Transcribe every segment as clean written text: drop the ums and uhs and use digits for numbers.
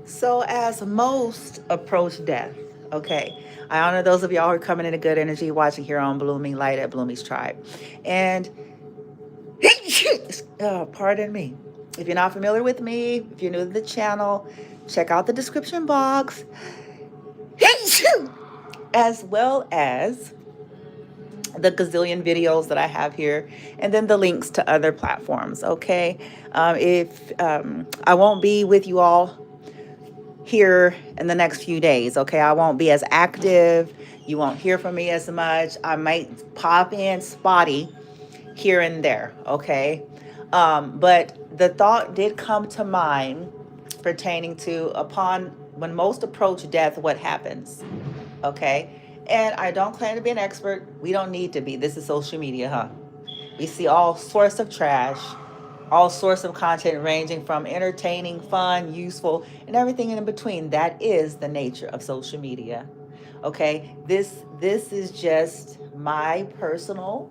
So, as most approach death, okay, I honor those of y'all who are coming into good energy, watching here on Blooming Light at Bloomie's Tribe. And, pardon me, if you're not familiar with me, if you're new to the channel, check out the description box, as well as the gazillion videos that I have here, and then the links to other platforms, okay? If I won't be with you all here in the next few days, okay? I won't be as active. You won't hear from me as much. I might pop in spotty here and there, okay? But the thought did come to mind pertaining to upon when most approach death, what happens, okay? And I don't claim to be an expert. We don't need to be. This is social media, huh? We see all sorts of trash, all sorts of content ranging from entertaining, fun, useful, and everything in between. That is the nature of social media. Okay? This is just my personal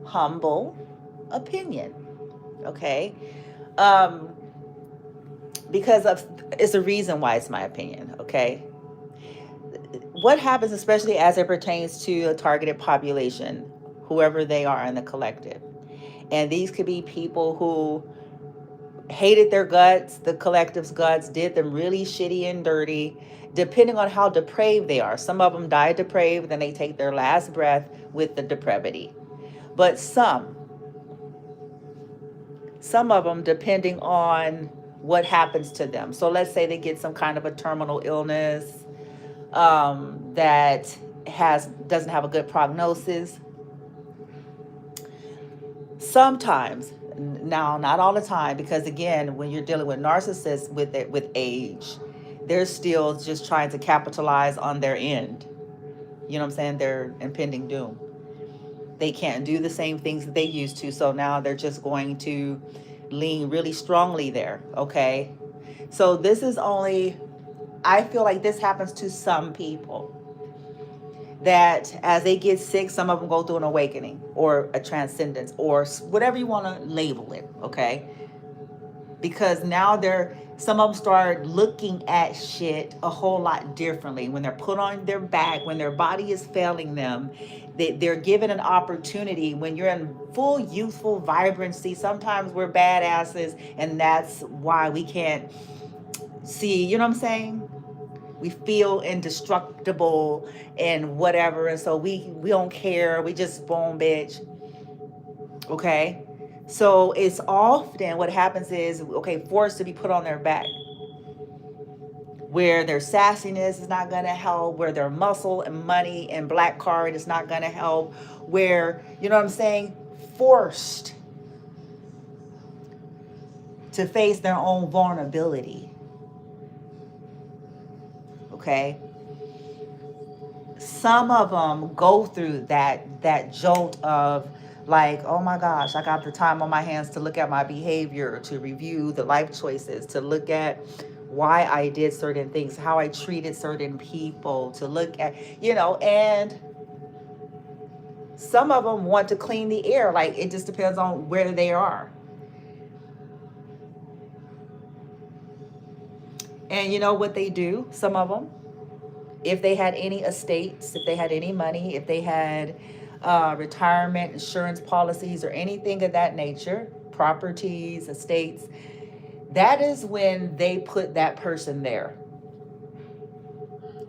humble opinion. Okay? Um because of it's a reason why it's my opinion, okay? What happens, especially as it pertains to a targeted population, whoever they are in the collective. And these could be people who hated their guts, the collective's guts, did them really shitty and dirty, depending on how depraved they are. Some of them die depraved, and they take their last breath with the depravity. But some of them, depending on what happens to them. So let's say they get some kind of a terminal illness that doesn't have a good prognosis. Sometimes, now not all the time, because again, when you're dealing with narcissists with age, they're still just trying to capitalize on their end. You know what I'm saying? Their impending doom. They can't do the same things that they used to, so now they're just going to lean really strongly there. Okay, so this is only, I feel like this happens to some people, that as they get sick, some of them go through an awakening or a transcendence or whatever you want to label it, okay? Because now some of them start looking at shit a whole lot differently. When they're put on their back, when their body is failing them, they're given an opportunity. When you're in full youthful vibrancy, sometimes we're badasses, and that's why we can't see, you know what I'm saying? We feel indestructible and whatever, and so we don't care, we just boom bitch, okay? So it's often what happens is, okay, forced to be put on their back, where their sassiness is not going to help, where their muscle and money and black card is not going to help, where, you know what I'm saying, forced to face their own vulnerability, okay? Some of them go through that jolt of, like, oh my gosh, I got the time on my hands to look at my behavior, to review the life choices, to look at why I did certain things, how I treated certain people, to look at, and some of them want to clean the air. Like, it just depends on where they are. And you know what they do, some of them, if they had any estates, if they had any money, if they had retirement insurance policies or anything of that nature, properties, estates, that is when they put that person there.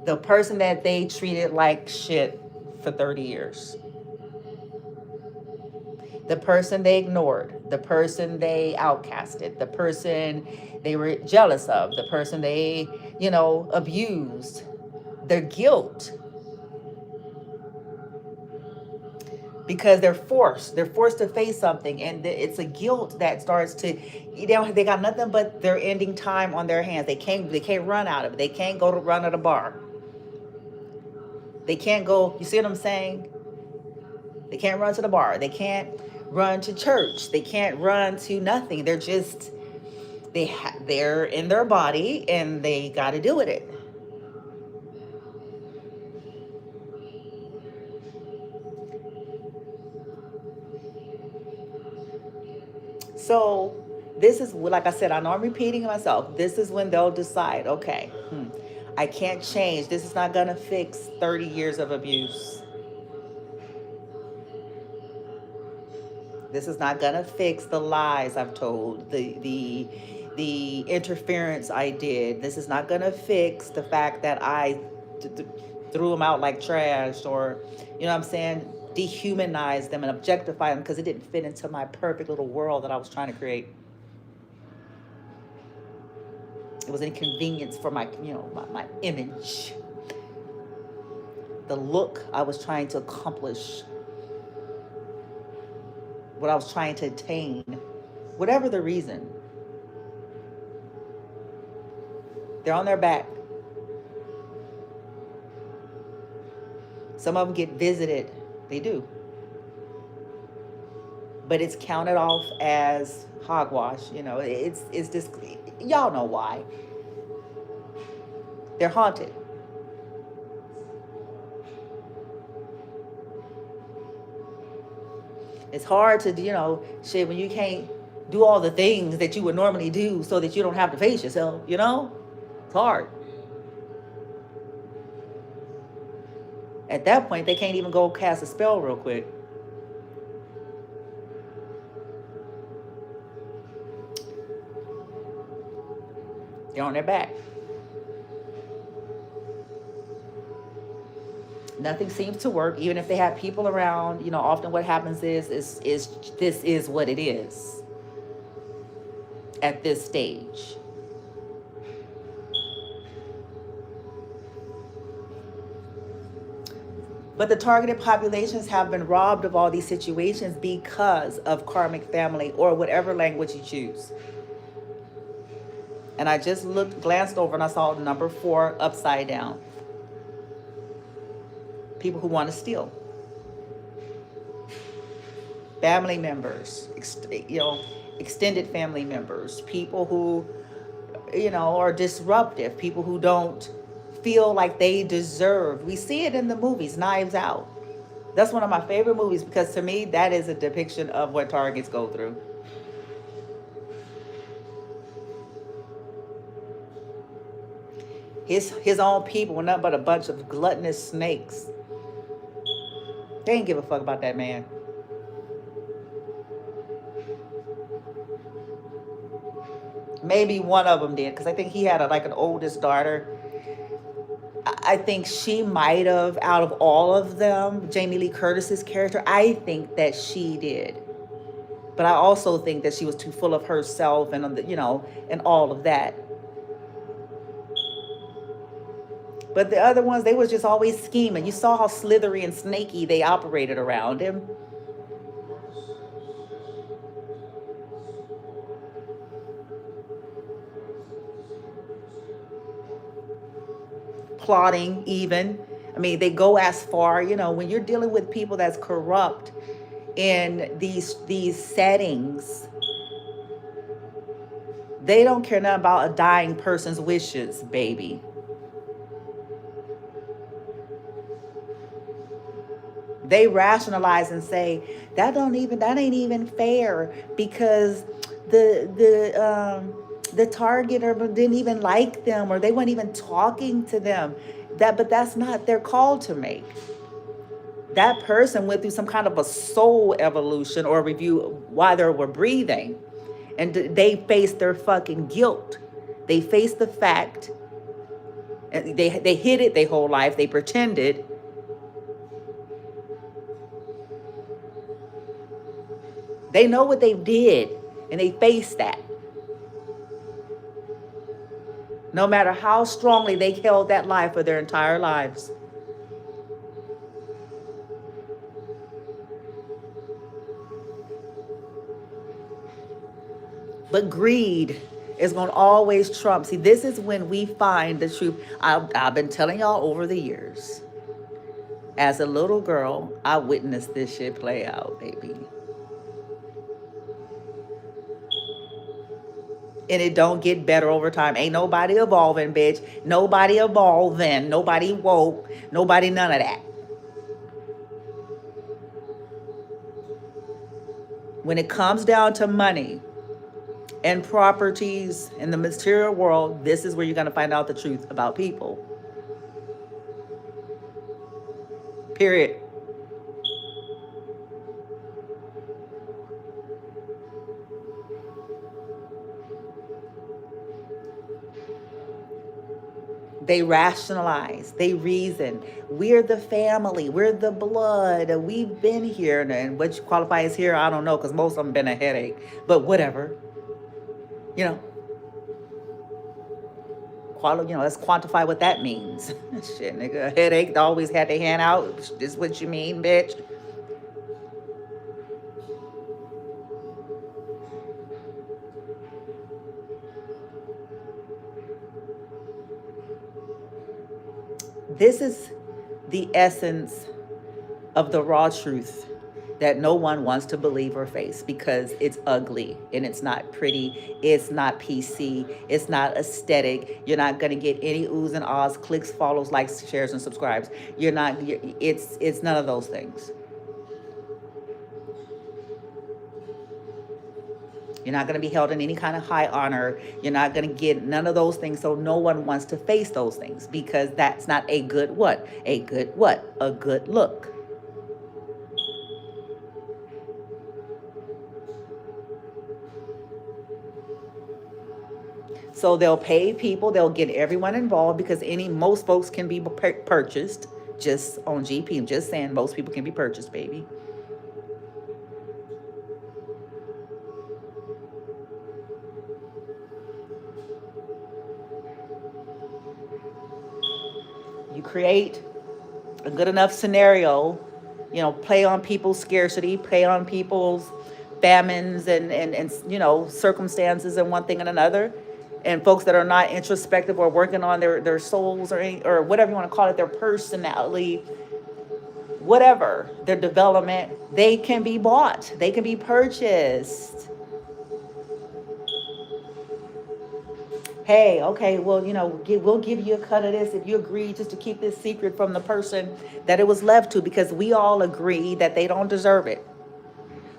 The person that they treated like shit for 30 years. The person they ignored, the person they outcasted, the person they were jealous of, the person they, abused, their guilt, because they're forced to face something, and it's a guilt that starts to, they got nothing but their ending time on their hands. They can't run out of it. They can't go to run at a bar. They can't go, you see what I'm saying? They can't run to the bar. They can't run to church. They can't run to nothing. They're just, they're in their body, and they got to deal with it. So this is, like I said, I know I'm repeating myself. This is when they'll decide, okay, I can't change. This is not going to fix 30 years of abuse. This is not going to fix the lies I've told, the interference I did. This is not going to fix the fact that I threw them out like trash, or, you know what I'm saying, dehumanize them and objectify them because it didn't fit into my perfect little world that I was trying to create. It was an inconvenience for my, my image, the look I was trying to accomplish, what I was trying to attain, whatever the reason. They're on their back. Some of them get visited. They do. But it's counted off as hogwash. It's just, y'all know why. They're haunted. It's hard to, shit, when you can't do all the things that you would normally do so that you don't have to face yourself, It's hard. At that point, they can't even go cast a spell real quick. They're on their back. Nothing seems to work, even if they have people around. Often what happens is this is what it is at this stage. But the targeted populations have been robbed of all these situations because of karmic family, or whatever language you choose. And I just glanced over and I saw number 4 upside down. People who want to steal. Family members, extended family members, people who, are disruptive, people who don't feel like they deserve. We see it in the movies, Knives Out. That's one of my favorite movies because to me, that is a depiction of what targets go through. His own people were nothing but a bunch of gluttonous snakes. They didn't give a fuck about that man. Maybe one of them did, because I think he had an oldest daughter. I think she might have, out of all of them, Jamie Lee Curtis's character, I think that she did. But I also think that she was too full of herself and, and all of that. But the other ones, they was just always scheming. You saw how slithery and snaky they operated around him. Plotting even. I mean, they go as far, when you're dealing with people that's corrupt in these settings, they don't care nothing about a dying person's wishes, baby. They rationalize and say that ain't even fair because the targeter didn't even like them, or they weren't even talking to them. But that's not their call to make. That person went through some kind of a soul evolution or review while they were breathing, and they faced their fucking guilt. They faced the fact, and they hid it their whole life. They pretended. They know what they did, and they face that. No matter how strongly they held that lie for their entire lives. But greed is going to always trump. See, this is when we find the truth. I've been telling y'all over the years. As a little girl, I witnessed this shit play out, baby. And it don't get better over time. Ain't nobody evolving, bitch. Nobody evolving. Nobody woke. Nobody none of that. When it comes down to money, and properties in the material world, this is where you're going to find out the truth about people. Period. They rationalize, they reason. We're the family, we're the blood, we've been here. And what you qualify as here, I don't know, because most of them been a headache. But whatever, you know, let's quantify what that means. Shit, nigga, a headache, they always had their hand out. This is what you mean, bitch. This is the essence of the raw truth that no one wants to believe or face because it's ugly and it's not pretty, it's not PC, it's not aesthetic. You're not gonna get any oohs and ahs, clicks, follows, likes, shares, and subscribes. It's none of those things. You're not going to be held in any kind of high honor. You're not going to get none of those things. So no one wants to face those things because that's not a good what? A good what? A good look. So they'll pay people, they'll get everyone involved because most folks can be purchased just on GP. I'm just saying most people can be purchased, baby. You create a good enough scenario, play on people's scarcity, play on people's famines and circumstances and one thing and another. And folks that are not introspective or working on their souls or whatever you want to call it, their personality, whatever, their development, they can be bought. They can be purchased. Hey, okay, well, we'll give you a cut of this if you agree just to keep this secret from the person that it was left to, because we all agree that they don't deserve it.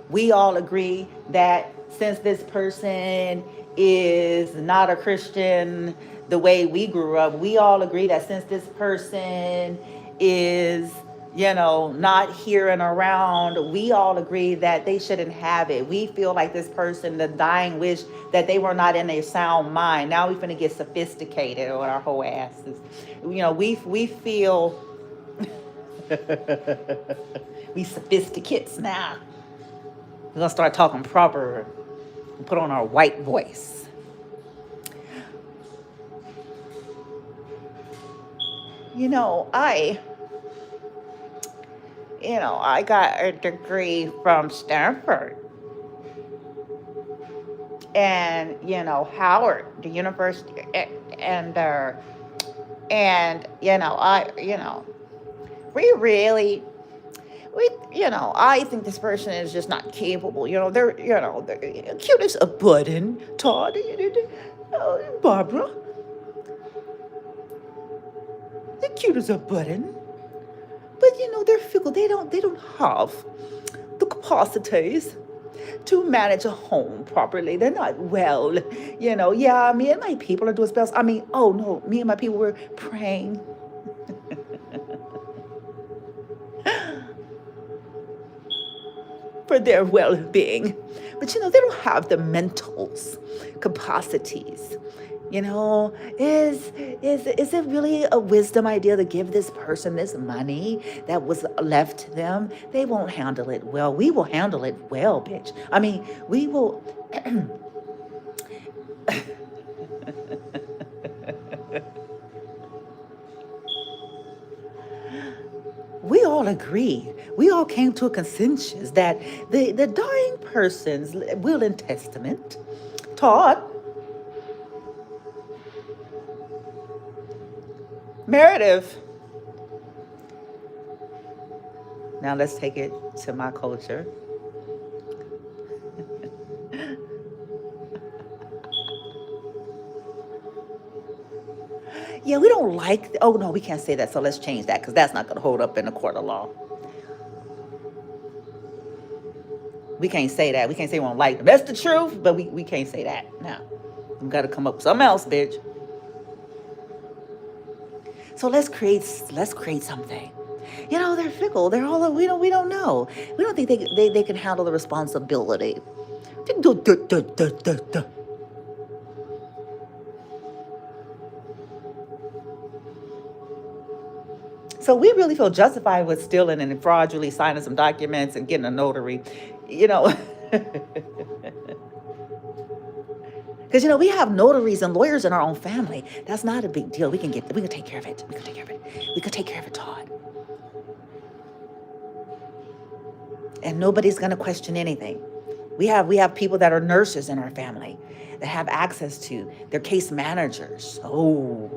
We all agree that since this person is not a Christian the way we grew up, we all agree that since this person is, not here and around, we all agree that they shouldn't have it. We feel like this person, the dying wish that they were not in a sound mind. Now we finna get sophisticated on our whole asses. We feel we sophisticates now. We're gonna start talking proper and put on our white voice. I got a degree from Stanford and, Howard, the university, and I think this person is just not capable. They're cute as a button, Todd, Barbara. They're cute as a button. But they're fickle. They don't have the capacities to manage a home properly. They're not well. Yeah, me and my people are doing spells. Oh no, me and my people were praying. For their well-being. But they don't have the mentals capacities. Is it really a wisdom idea to give this person this money that was left to them? They won't handle it well. We will handle it well, bitch. We will. We all agree. We all came to a consensus that the dying person's will and testament taught Meredith. Now let's take it to my culture. Yeah, we don't like, oh no, we can't say that, so let's change that because that's not going to hold up in the court of law. We can't say that. We can't say we don't like them. That's the truth, but we can't say that. No. We got to come up with something else, bitch. So let's create something. You know, they're fickle. They're all, we don't know. We don't think they can handle the responsibility. So we really feel justified with stealing and fraudulently signing some documents and getting a notary, you know. Because, you know, we have notaries and lawyers in our own family. That's not a big deal. We can take care of it. We can take care of it. We can take care of it, Todd. And nobody's going to question anything. We have people that are nurses in our family that have access to their case managers. Oh.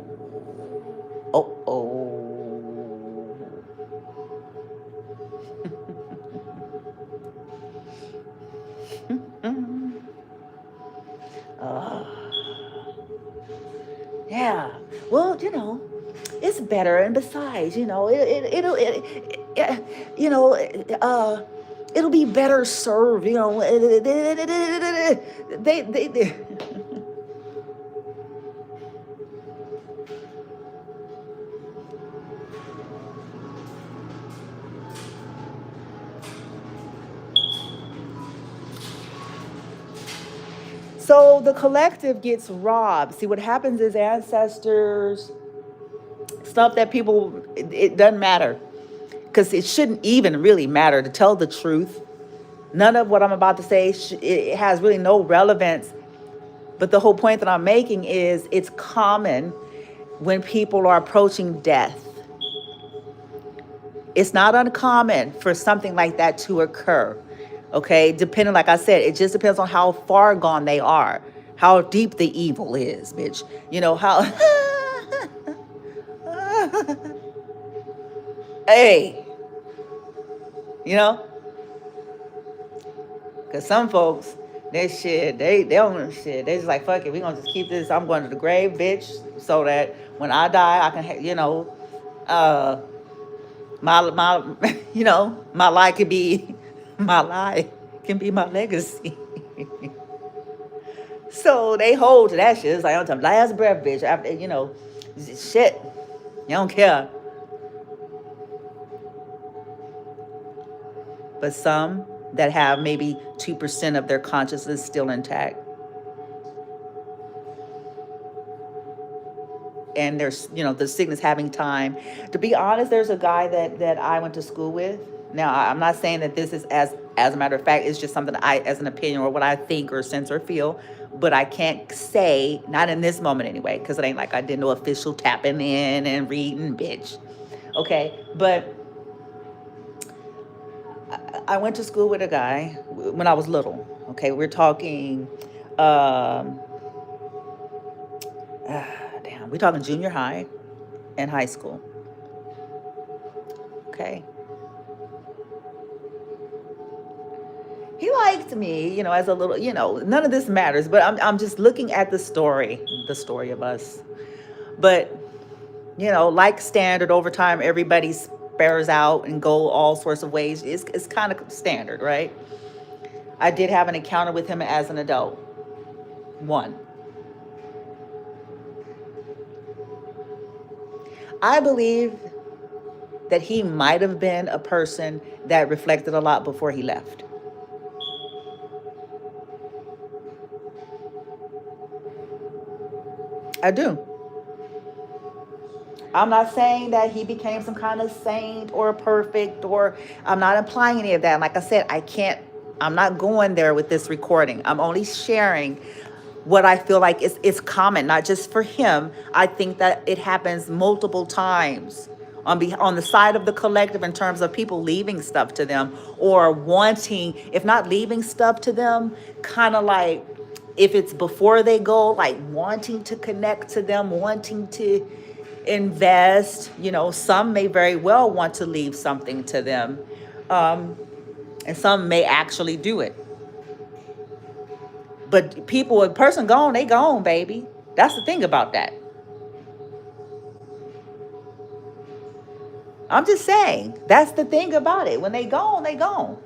Yeah. Well, you know, it's better, and besides, you know, it'll be better served. You know, they. So the collective gets robbed. See, what happens is ancestors, stuff that people, it doesn't matter. Because it shouldn't even really matter, to tell the truth. None of what I'm about to say, it has really no relevance. But the whole point that I'm making is it's common when people are approaching death. It's not uncommon for something like that to occur. Okay, depending, like I said, it just depends on how far gone they are, how deep the evil is, bitch. You know, how... Hey, you know? Because some folks, they don't shit. They just like, fuck it, we gonna just keep this. I'm going to the grave, bitch, so that when I die, I can, you know, my you know, my life can be my legacy. So they hold to that shit. It's like, on the last breath, bitch. After, you know, shit, you don't care. But some that have maybe 2% of their consciousness still intact, and there's, you know, the sickness having time. To be honest, there's a guy that I went to school with. Now, I'm not saying that this is as a matter of fact, it's just something I, as an opinion, or what I think or sense or feel, but I can't say, not in this moment anyway, because it ain't like I did no official tapping in and reading, bitch. Okay, but I went to school with a guy when I was little. Okay, we're talking, we're talking junior high and high school. Okay. He liked me, you know, as a little, you know, none of this matters, but I'm just looking at the story of us. But, you know, like standard, over time, everybody spares out and go all sorts of ways. It's kind of standard, right? I did have an encounter with him as an adult. One. I believe that he might have been a person that reflected a lot before he left. I do. I'm not saying that he became some kind of saint or perfect, or I'm not implying any of that. Like I said, I'm not going there with this recording. I'm only sharing what I feel like is common, not just for him. I think that it happens multiple times on the side of the collective, in terms of people leaving stuff to them, or wanting, if not leaving stuff to them, kind of like, if it's before they go, like wanting to connect to them, wanting to invest. You know, some may very well want to leave something to them, and some may actually do it. But a person gone, they gone, baby. That's the thing about that. I'm just saying, that's the thing about it. When they gone, they gone.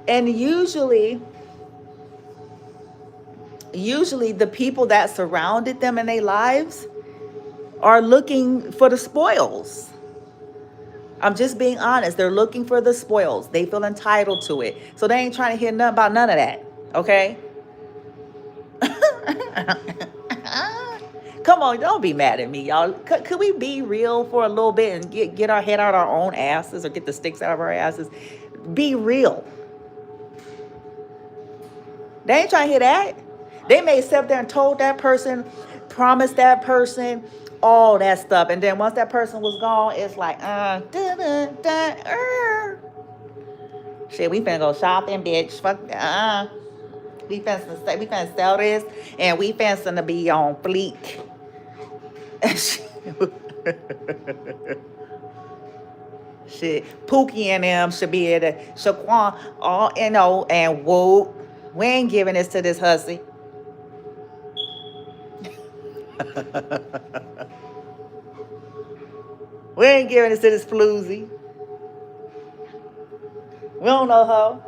And usually the people that surrounded them in their lives are looking for the spoils. I'm just being honest. They're looking for the spoils. They feel entitled to it. So they ain't trying to hear nothing about none of that. Okay? Come on, don't be mad at me, y'all. Could we be real for a little bit and get our head out our own asses, or get the sticks out of our asses? Be real. They ain't trying to hear that. They may sit there and told that person, promised that person, all that stuff. And then once that person was gone, it's like, shit, we finna go shopping, bitch. Fuck, we finna sell this, and we finna be on fleek. Shit, Pookie and them should be able to Shaquan, all and whoa, we ain't giving this to this hussy. We ain't giving this to this floozy. We don't know her.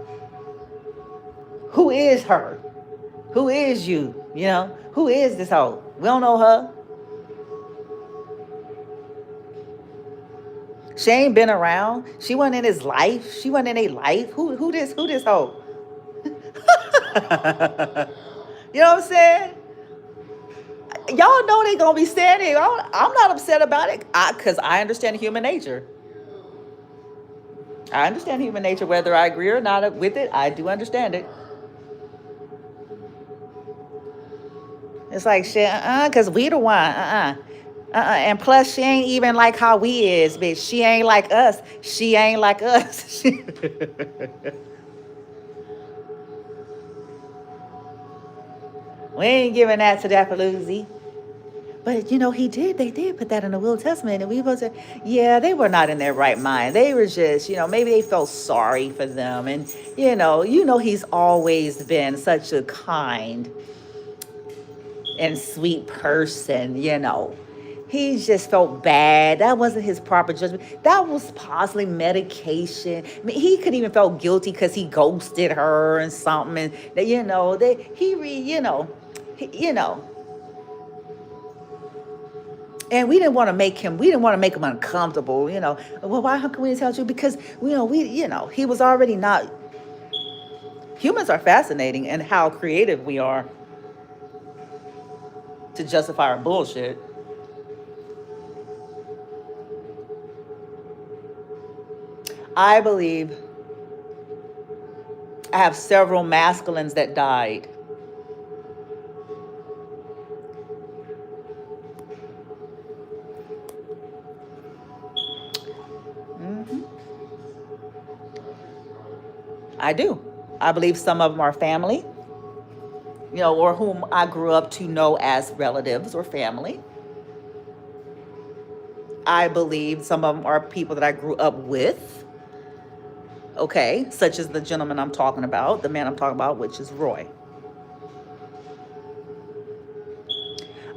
Who is her? Who is you? You know, who is this hoe? We don't know her. She ain't been around. She wasn't in his life. She wasn't in a life. Who this hoe? You know what I'm saying? Y'all know they gonna be standing. I'm not upset about it, because I understand human nature. I understand human nature, whether I agree or not with it. I do understand it. It's like shit, because we the one, and plus she ain't even like how we is, bitch. She ain't like us. She ain't like us. We ain't giving that to that paloozy. But he did. They did put that in the Will Testament, and we was, yeah, they were not in their right mind. They were just, maybe they felt sorry for them, and he's always been such a kind and sweet person. He just felt bad. That wasn't his proper judgment. That was possibly medication. I mean, he could even felt guilty because he ghosted her and something, and and we didn't want to make him uncomfortable. Well, why? How can we tell you? Because he was already not. Humans are fascinating, and how creative we are to justify our bullshit. I believe I have several masculines that died. I do. I believe some of them are family, or whom I grew up to know as relatives or family. I believe some of them are people that I grew up with. Okay, such as the gentleman I'm talking about, the man I'm talking about, which is Roy.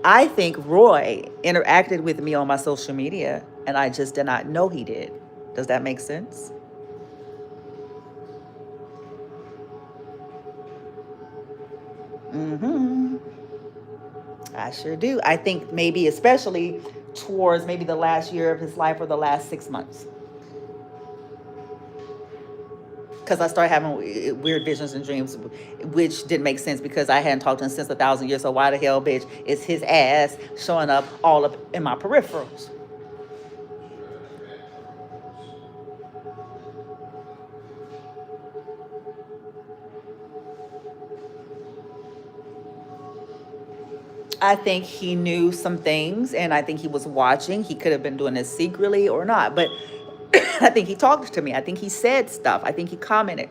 I think Roy interacted with me on my social media, and I just did not know he did. Does that make sense? I sure do. I think maybe especially towards maybe the last year of his life or the last 6 months. Because I started having weird visions and dreams, which didn't make sense because I hadn't talked to him since 1,000 years. So why the hell, bitch, is his ass showing up all up in my peripherals? I think he knew some things, and I think he was watching. He could have been doing this secretly or not, but I think he talked to me. I think he said stuff. I think he commented.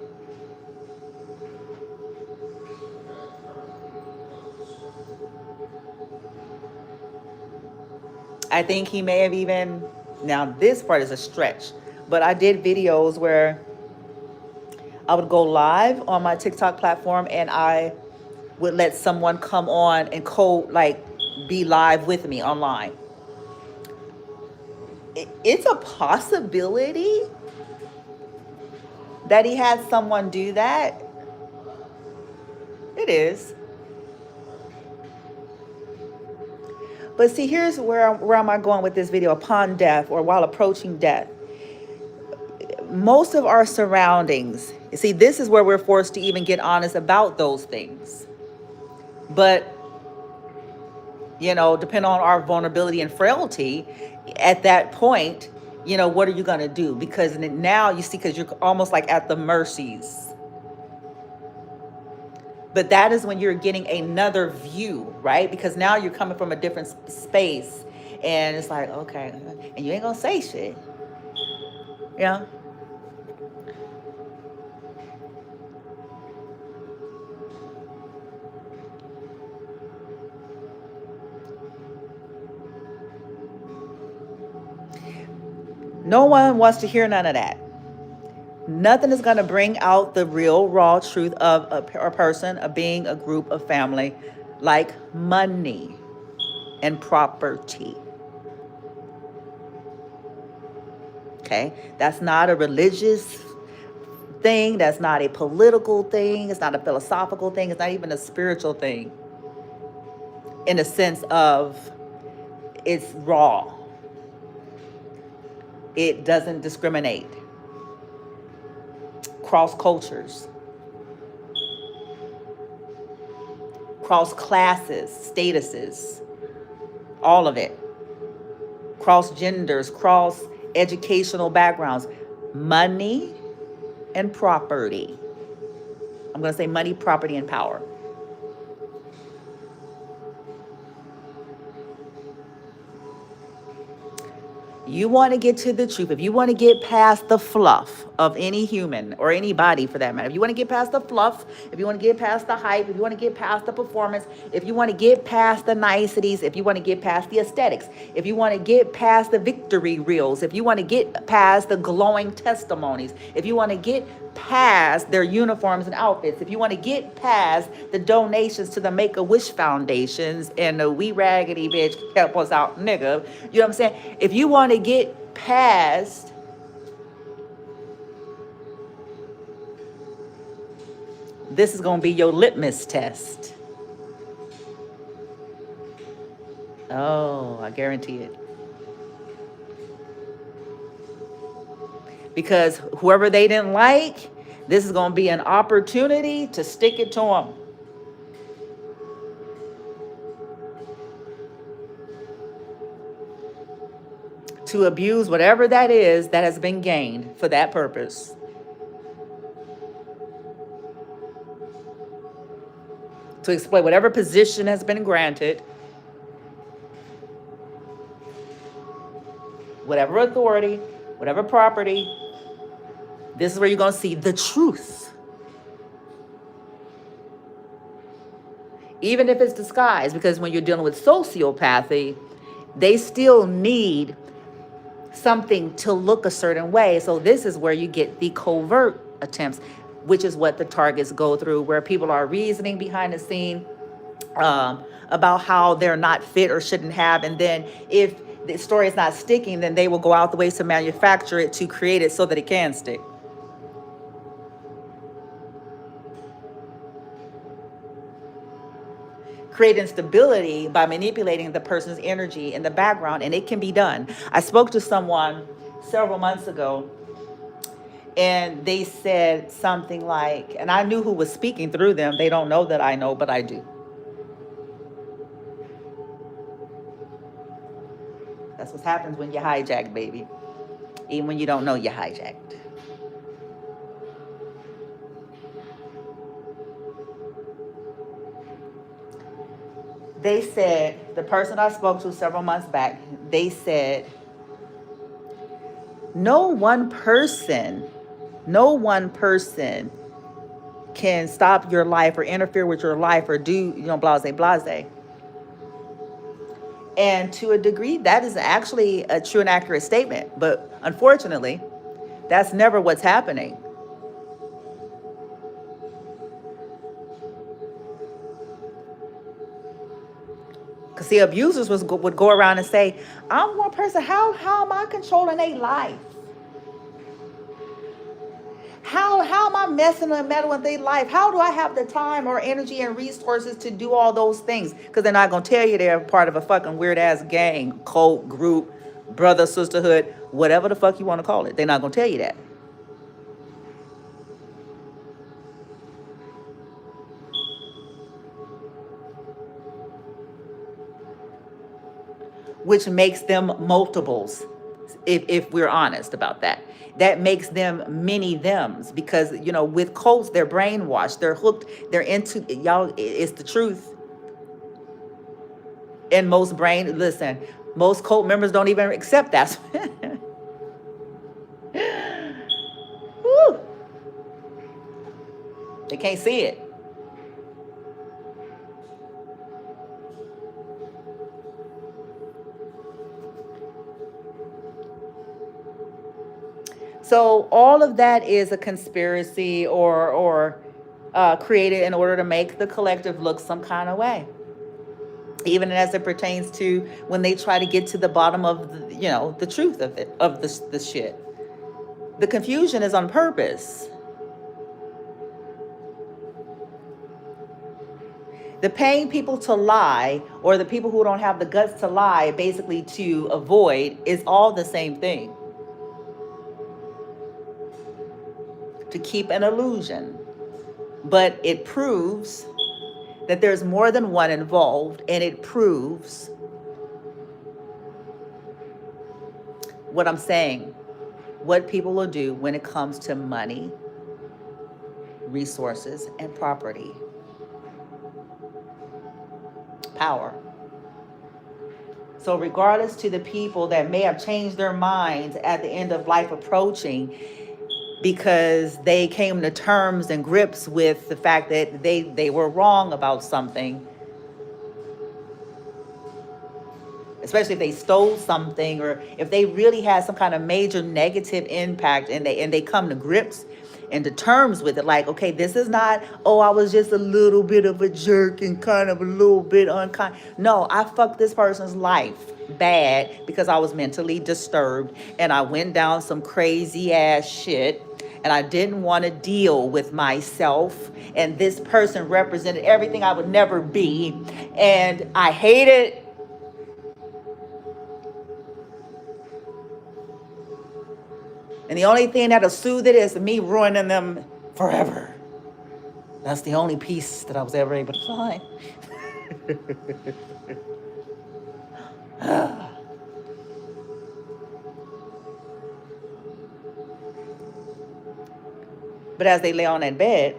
I think he may have even, now this part is a stretch, but I did videos where I would go live on my TikTok platform, and I would let someone come on and be live with me online. It's a possibility, that he had someone do that. It is. But see, here's where am I going with this video? Upon death, or while approaching death, most of our surroundings, you see, this is where we're forced to even get honest about those things. But, you know, depending on our vulnerability and frailty, at that point, you know, what are you going to do? Because now you see, because you're almost like at the mercies. But that is when you're getting another view, right? Because now you're coming from a different space. And it's like, okay, and you ain't going to say shit. Yeah. No one wants to hear none of that. Nothing is going to bring out the real, raw truth of a person, a being, a group, a family, like money and property. Okay? That's not a religious thing. That's not a political thing. It's not a philosophical thing. It's not even a spiritual thing. In the sense of it's raw. It doesn't discriminate. Cross cultures, cross classes, statuses, all of it. Cross genders, cross educational backgrounds, money and property. I'm going to say money, property, and power. You want to get to the truth. If you want to get past the fluff of any human or anybody for that matter, if you want to get past the fluff, if you want to get past the hype, if you want to get past the performance, if you want to get past the niceties, if you want to get past the aesthetics, if you want to get past the victory reels, if you want to get past the glowing testimonies, if you want to get past their uniforms and outfits, if you want to get past the donations to the Make-A-Wish foundations and the we raggedy bitch help us out nigga, you know what I'm saying? If you want to get past this, is going to be your litmus test. Oh, I guarantee it. Because whoever they didn't like, this is going to be an opportunity to stick it to them. To abuse whatever that is that has been gained for that purpose. To exploit whatever position has been granted, whatever authority, whatever property. This is where you're going to see the truth. Even if it's disguised, because when you're dealing with sociopathy, they still need something to look a certain way. So this is where you get the covert attempts, which is what the targets go through, where people are reasoning behind the scene about how they're not fit or shouldn't have. And then if the story is not sticking, then they will go out the way to manufacture it to create it so that it can stick. Create instability by manipulating the person's energy in the background, and it can be done. I spoke to someone several months ago, and they said something like, and I knew who was speaking through them. They don't know that I know, but I do. That's what happens when you hijack, baby. Even when you don't know you're hijacked. They said, the person I spoke to several months back, they said, no one person can stop your life or interfere with your life or do, blase. And to a degree, that is actually a true and accurate statement. But unfortunately, that's never what's happening. Because the abusers would go around and say, I'm one person, how am I controlling their life? how am I messing and meddling with their life? How do I have the time or energy and resources to do all those things? Because they're not gonna tell you they're part of a fucking weird ass gang, cult, group, brother, sisterhood, whatever the fuck you want to call it. They're not gonna tell you that. Which makes them multiples, if we're honest about that. That makes them many thems, because with cults, they're brainwashed, they're hooked, they're into y'all. It's the truth. And most cult members don't even accept that. Woo. They can't see it. So all of that is a conspiracy, or created in order to make the collective look some kind of way. Even as it pertains to when they try to get to the bottom of the truth of it, of the shit. The confusion is on purpose. The paying people to lie, or the people who don't have the guts to lie, basically to avoid, is all the same thing. To keep an illusion. But it proves that there's more than one involved, and it proves what I'm saying, what people will do when it comes to money, resources, and property. Power. So regardless to the people that may have changed their minds at the end of life approaching, because they came to terms and grips with the fact that they were wrong about something, especially if they stole something, or if they really had some kind of major negative impact, and they come to grips and to terms with it, like, okay, this is not, oh, I was just a little bit of a jerk and kind of a little bit unkind. No, I fucked this person's life bad because I was mentally disturbed, and I went down some crazy ass shit, and I didn't want to deal with myself, and this person represented everything I would never be, and I hated. And the only thing that'll soothe it is me ruining them forever. That's the only peace that I was ever able to find. But as they lay on that bed,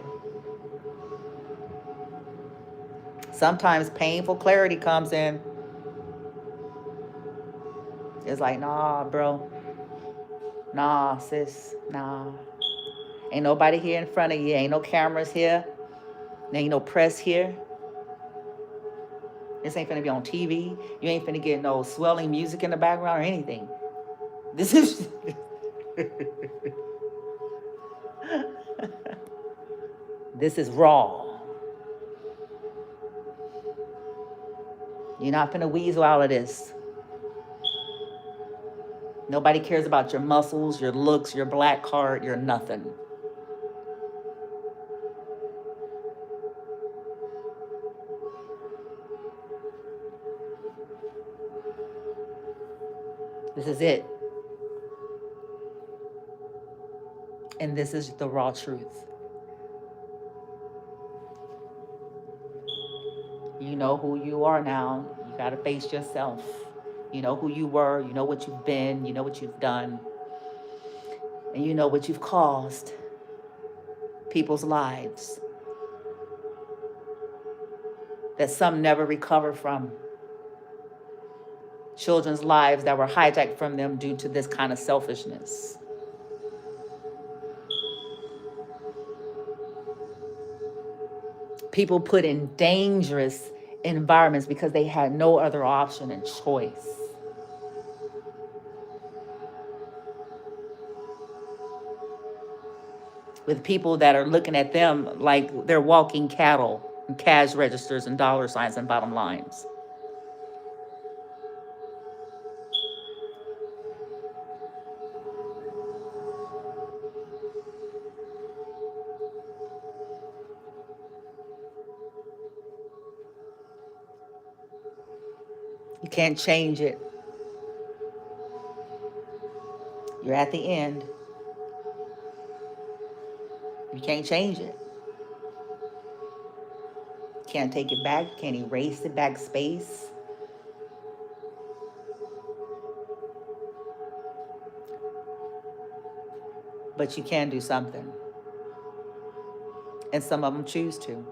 sometimes painful clarity comes in. It's like, nah, bro. Nah, sis. Nah. Ain't nobody here in front of you. Ain't no cameras here. Ain't no press here. This ain't finna be on TV. You ain't finna get no swelling music in the background or anything. This is... This is raw. You're not finna weasel out of this. Nobody cares about your muscles, your looks, your black card, your nothing. This is it. And this is the raw truth. You know who you are now. You got to face yourself. You know who you were. You know what you've been. You know what you've done. And you know what you've caused people's lives that some never recover from. Children's lives that were hijacked from them due to this kind of selfishness. People put in dangerous environments because they had no other option and choice. With people that are looking at them like they're walking cattle and cash registers and dollar signs and bottom lines. You can't change it. You're at the end. You can't change it. Can't take it back. Can't erase it back space. But you can do something. And some of them choose to.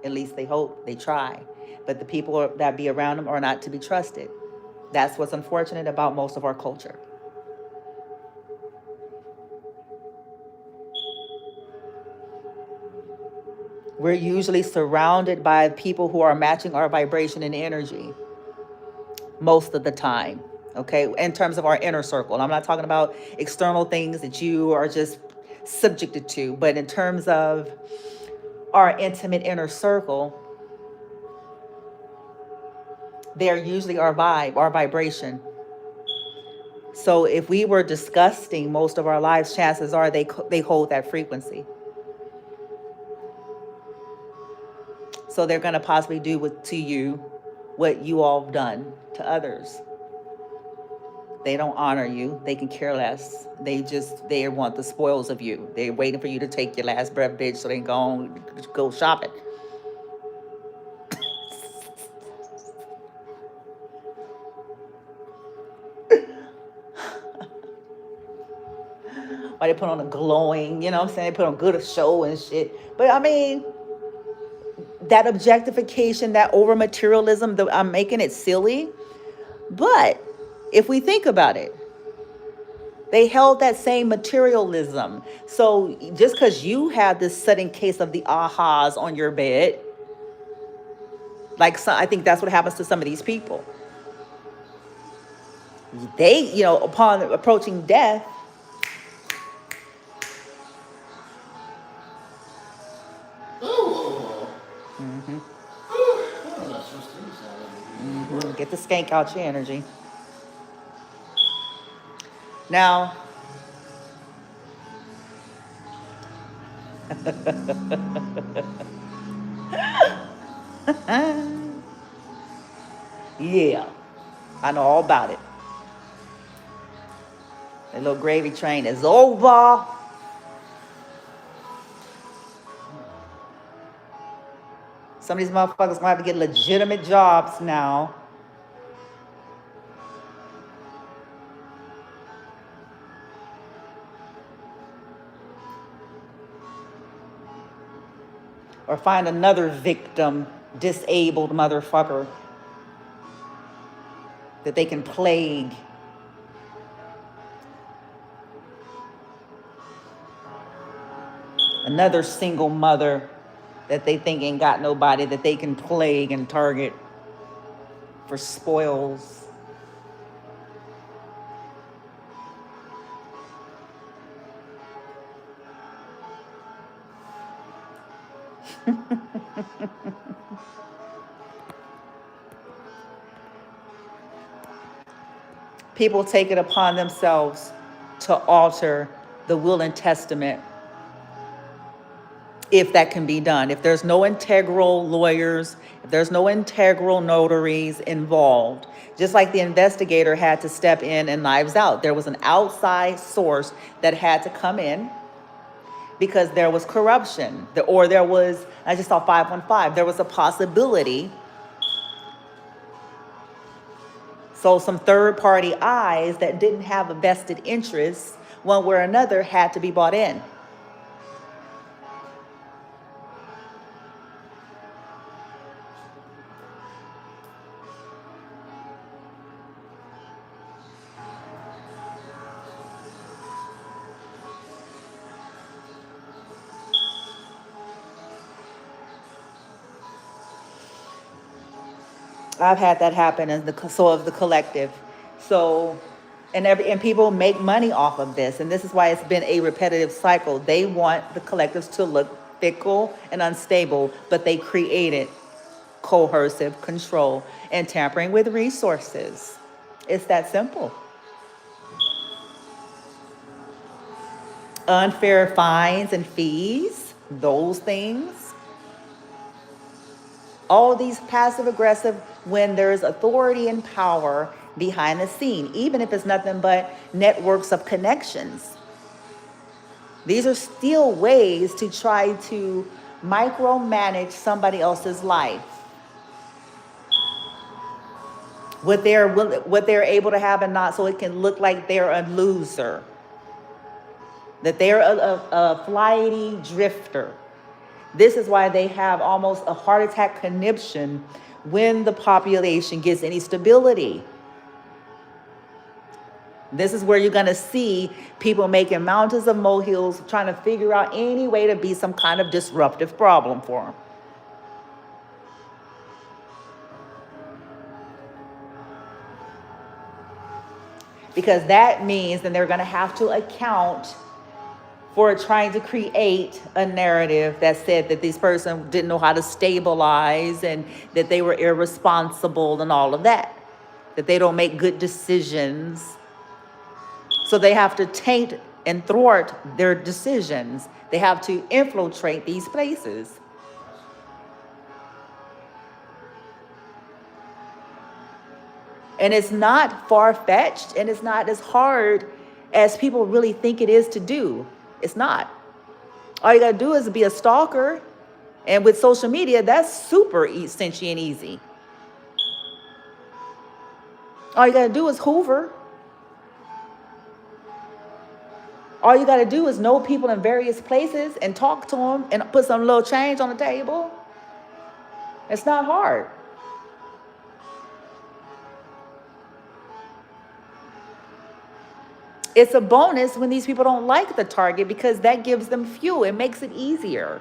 At least they hope, they try. But the people that be around them are not to be trusted. That's what's unfortunate about most of our culture. We're usually surrounded by people who are matching our vibration and energy most of the time, okay? In terms of our inner circle. I'm not talking about external things that you are just subjected to, but in terms of our intimate inner circle, they're usually our vibe, our vibration. So if we were disgusting most of our lives, chances are they hold that frequency. So they're going to possibly do to you what you all have done to others. They don't honor you. They can care less. They want the spoils of you. They're waiting for you to take your last breath, bitch, so they can go shopping. Why they put on a glowing, you know what I'm saying? They put on good show and shit. But I mean, that objectification, that over materialism, I'm making it silly. But if we think about it, they held that same materialism. So just because you have this sudden case of the ahas on your bed, I think that's what happens to some of these people. They, upon approaching death, get the skank out your energy. Now, yeah, I know all about it. The little gravy train is over. Some of these motherfuckers gonna have to get legitimate jobs now. Or find another victim, disabled motherfucker that they can plague. Another single mother that they think ain't got nobody that they can plague and target for spoils. People take it upon themselves to alter the will and testament, if that can be done. If there's no integral lawyers, if there's no integral notaries involved, just like the investigator had to step in Knives Out, there was an outside source that had to come in because there was corruption, or there was, I just saw 515, there was a possibility. So some third-party eyes that didn't have a vested interest, one way or another, had to be brought in. I've had that happen as the collective. So, and people make money off of this, and this is why it's been a repetitive cycle. They want the collectives to look fickle and unstable, but they created coercive control and tampering with resources. It's that simple. Unfair fines and fees, those things. All these passive aggressive when there's authority and power behind the scene, even if it's nothing but networks of connections. These are still ways to try to micromanage somebody else's life. What they're able to have and not, so it can look like they're a loser, that they're a flighty drifter. This is why they have almost a heart attack conniption when the population gets any stability. This is where you're going to see people making mountains of molehills, trying to figure out any way to be some kind of disruptive problem for them. Because that means then they're going to have to account for trying to create a narrative that said that this person didn't know how to stabilize and that they were irresponsible and all of that they don't make good decisions. So they have to taint and thwart their decisions. They have to infiltrate these places. And it's not far-fetched, and it's not as hard as people really think it is to do. It's not. All you got to do is be a stalker. And with social media, that's super essential and easy. All you got to do is hoover. All you got to do is know people in various places and talk to them and put some little change on the table. It's not hard. It's a bonus when these people don't like the target because that gives them fuel. It makes it easier.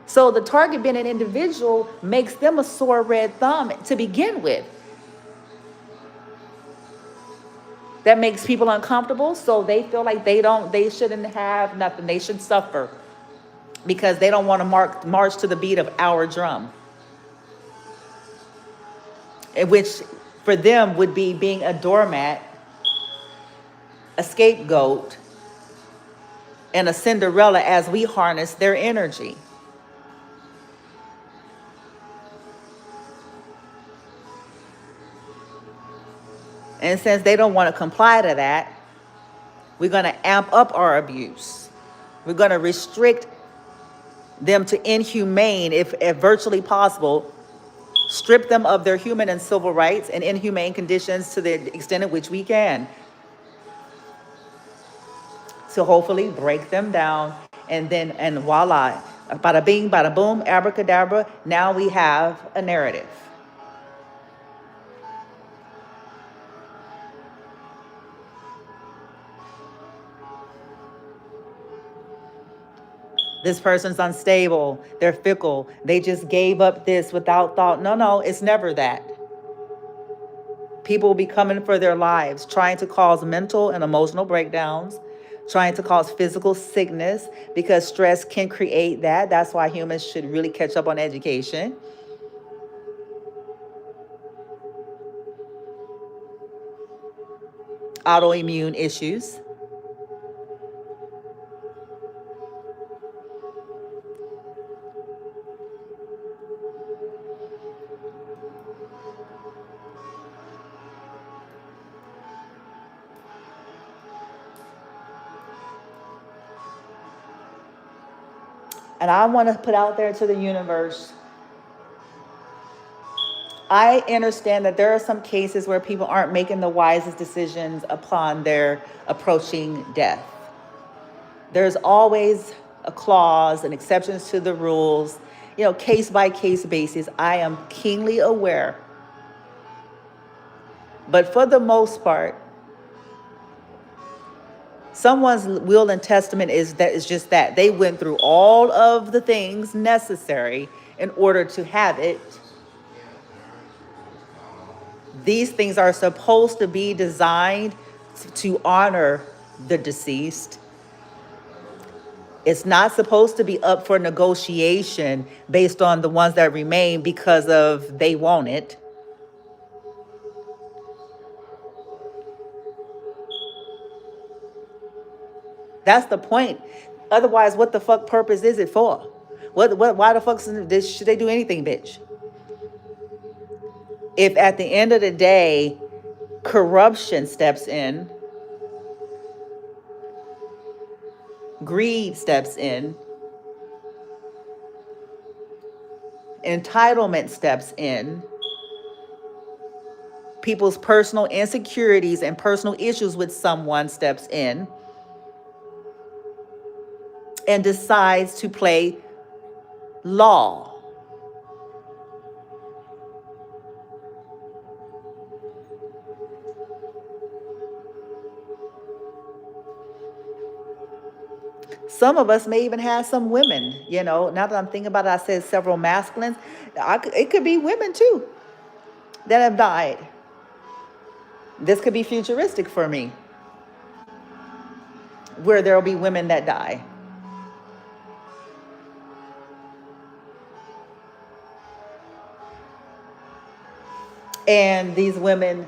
So the target being an individual makes them a sore red thumb to begin with. That makes people uncomfortable, so they feel like they shouldn't have nothing. They should suffer because they don't want to march to the beat of our drum. Which for them would be being a doormat, a scapegoat, and a Cinderella as we harness their energy. And since they don't want to comply to that, we're going to amp up our abuse. We're going to restrict them to inhumane, if virtually possible, strip them of their human and civil rights and inhumane conditions to the extent at which we can. So hopefully break them down, and voila, bada bing, bada boom, abracadabra, now we have a narrative. This person's unstable, they're fickle, they just gave up this without thought. No, it's never that. People will be coming for their lives, trying to cause mental and emotional breakdowns, trying to cause physical sickness, because stress can create that. That's why humans should really catch up on education. Autoimmune issues. And I want to put out there to the universe, I understand that there are some cases where people aren't making the wisest decisions upon their approaching death. There's always a clause and exceptions to the rules, case by case basis. I am keenly aware. But for the most part, someone's will and testament is just that. They went through all of the things necessary in order to have it. These things are supposed to be designed to honor the deceased. It's not supposed to be up for negotiation based on the ones that remain because of they want it. That's the point. Otherwise, what the fuck purpose is it for? Why the fuck should they do anything, bitch? If at the end of the day, corruption steps in, greed steps in, entitlement steps in, people's personal insecurities and personal issues with someone steps in and decides to play law. Some of us may even have some women, now that I'm thinking about it, I said several masculines. It could be women too that have died. This could be futuristic for me, where there will be women that die. And these women,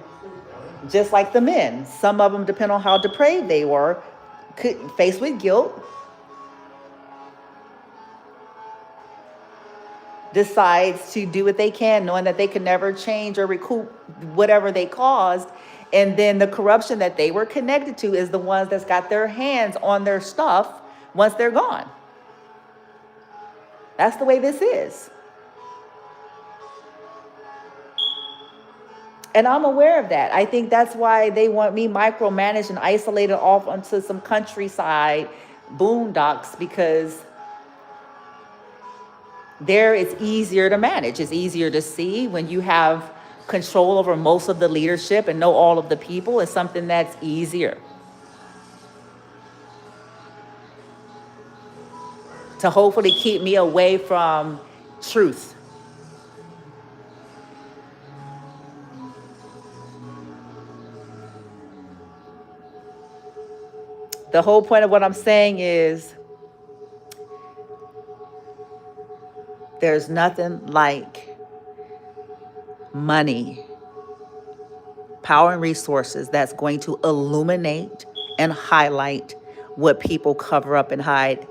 just like the men, some of them, depend on how depraved they were, faced with guilt, decides to do what they can, knowing that they can never change or recoup whatever they caused. And then the corruption that they were connected to is the ones that's got their hands on their stuff once they're gone. That's the way this is. And I'm aware of that. I think that's why they want me micromanaged and isolated off onto some countryside boondocks, because there it's easier to manage. It's easier to see when you have control over most of the leadership and know all of the people. It's something that's easier to hopefully keep me away from truth. The whole point of what I'm saying is there's nothing like money, power, and resources that's going to illuminate and highlight what people cover up and hide.